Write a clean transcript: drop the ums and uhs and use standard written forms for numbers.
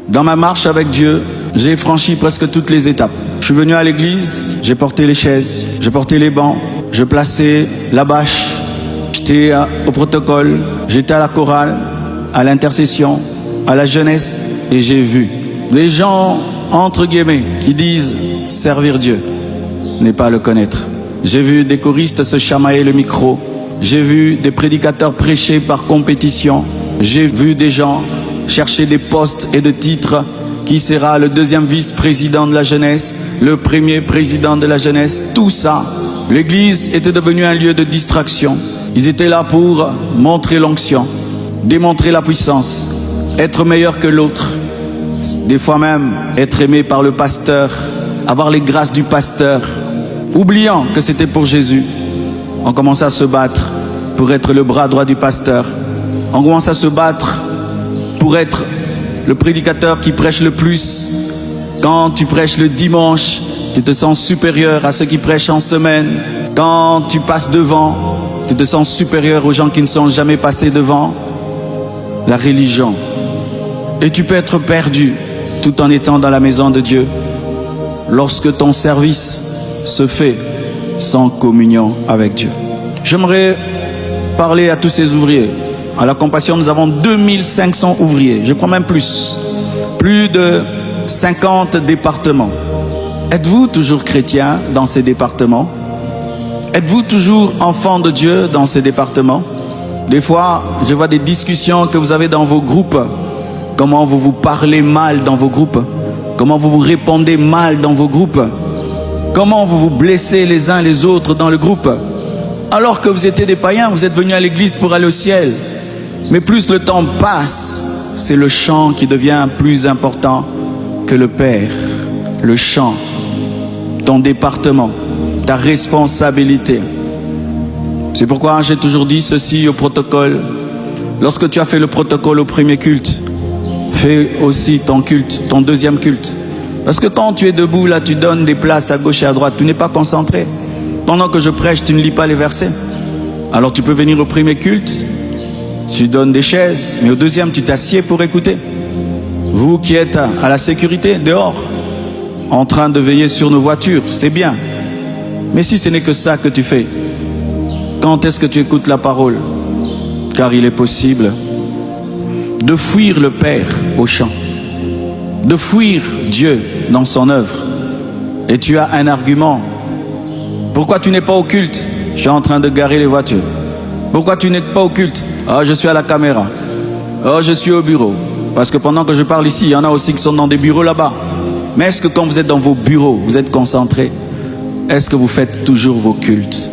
Dans ma marche avec Dieu, j'ai franchi presque toutes les étapes. Je suis venu à l'église, j'ai porté les chaises, j'ai porté les bancs, je plaçais la bâche, j'étais au protocole, j'étais à la chorale, à l'intercession, à la jeunesse, et j'ai vu des gens, entre guillemets, qui disent servir Dieu n'est pas le connaître. J'ai vu des choristes se chamailler le micro, j'ai vu des prédicateurs prêcher par compétition, j'ai vu des gens chercher des postes et de titres. Qui sera le deuxième vice-président de la jeunesse, le premier président de la jeunesse, tout ça. L'église était devenue un lieu de distraction. Ils étaient là pour montrer l'onction, démontrer la puissance, être meilleur que l'autre, des fois même être aimé par le pasteur, avoir les grâces du pasteur, oubliant que c'était pour Jésus. On commençait à se battre pour être le bras droit du pasteur. On commence à se battre pour être le prédicateur qui prêche le plus. Quand tu prêches le dimanche, tu te sens supérieur à ceux qui prêchent en semaine. Quand tu passes devant, tu te sens supérieur aux gens qui ne sont jamais passés devant. La religion. Et tu peux être perdu tout en étant dans la maison de Dieu lorsque ton service se fait sans communion avec Dieu. J'aimerais parler à tous ces ouvriers. À la Compassion, nous avons 2500 ouvriers, je crois même plus. Plus de 50 départements. Êtes-vous toujours chrétien dans ces départements? Êtes-vous toujours enfant de Dieu dans ces départements? Des fois, je vois des discussions que vous avez dans vos groupes. Comment vous vous parlez mal dans vos groupes? Comment vous vous répondez mal dans vos groupes? Comment vous vous blessez les uns les autres dans le groupe? Alors que vous étiez des païens, vous êtes venus à l'église pour aller au ciel. Mais plus le temps passe, c'est le chant qui devient plus important que le Père. Le chant, ton département, ta responsabilité. C'est pourquoi j'ai toujours dit ceci au protocole. Lorsque tu as fait le protocole au premier culte, fais aussi ton culte, ton deuxième culte. Parce que quand tu es debout, là, tu donnes des places à gauche et à droite, tu n'es pas concentré. Pendant que je prêche, tu ne lis pas les versets. Alors tu peux venir au premier culte, tu donnes des chaises, mais au deuxième, tu t'assieds pour écouter. Vous qui êtes à la sécurité, dehors, en train de veiller sur nos voitures, c'est bien. Mais si ce n'est que ça que tu fais, quand est-ce que tu écoutes la parole? Car il est possible de fuir le Père au champ, de fuir Dieu dans son œuvre. Et tu as un argument. Pourquoi tu n'es pas au culte? Je suis en train de garer les voitures. Pourquoi tu n'es pas au culte? Ah, je suis à la caméra. Oh, je suis au bureau. Parce que pendant que je parle ici, il y en a aussi qui sont dans des bureaux là-bas. Mais est-ce que quand vous êtes dans vos bureaux, vous êtes concentrés? Est-ce que vous faites toujours vos cultes?